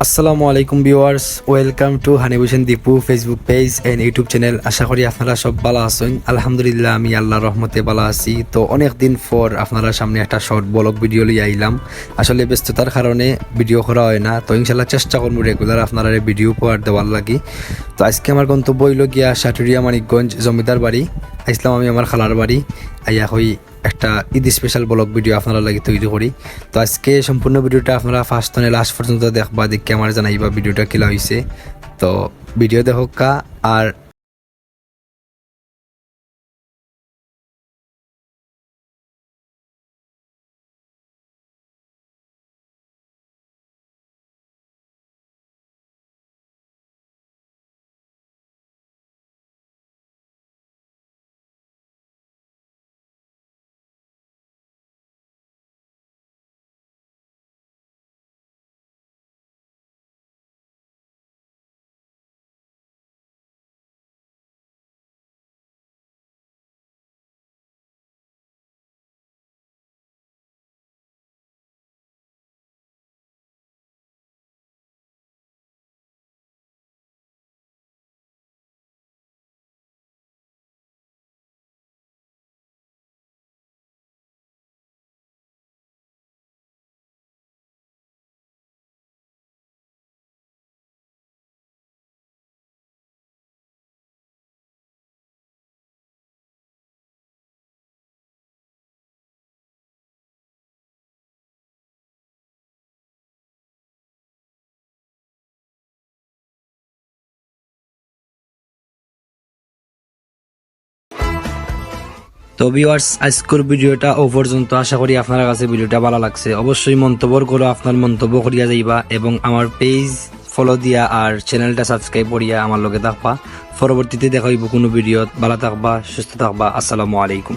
আসসালামু আলাইকুম viewers, welcome to Hanibhushan Dipu Facebook page and YouTube channel. আশা করি আপনারা সব ভালো আছেন। আলহামদুলিল্লাহ আমি আল্লাহর রহমতে ভালো আছি। তো অনেক দিন পর আপনারা সামনে একটা শর্ট ব্লগ ভিডিও লিয়ে আইলাম। আসলে ব্যস্ততার কারণে ভিডিও করা হয় না, তো ইনশাল্লাহ চেষ্টা করবো রেগুলার আপনারা ভিডিও উপহার দেওয়ার লাগি। তো আজকে আমার গন্তব্য হইল গিয়া সাটুরিয়া মানিকগঞ্জ জমিদার বাড়ি। আসলাম আমি আমার খালার বাড়ি, আইয়া হই একটা ঈদ স্পেশাল ব্লগ ভিডিও আপনারা লাগি তৈরি করি। তো আজকে সম্পূর্ণ ভিডিওটা আপনারা ফার্স্ট থেকে লাস্ট পর্যন্ত দেখবা, দেখে আমার জানাইবা ভিডিওটা কিলা হয়েছে। তো ভিডিও দেখা আর তো ভিউয়ার্স, আজকের ভিডিওটা ও পর্যন্ত। আশা করি আপনার কাছে ভিডিওটা ভালো লাগছে। অবশ্যই মন্তব্য করো, আপনার মন্তব্য করিয়া যাইবা এবং আমার পেজ ফলো দিয়া আর চ্যানেলটা সাবস্ক্রাইব করিয়া আমার লগে থাকবা। পরবর্তীতে দেখা হইব কোনো ভিডিও। ভালো থাকবা, সুস্থ থাকবা। আসসালামু আলাইকুম।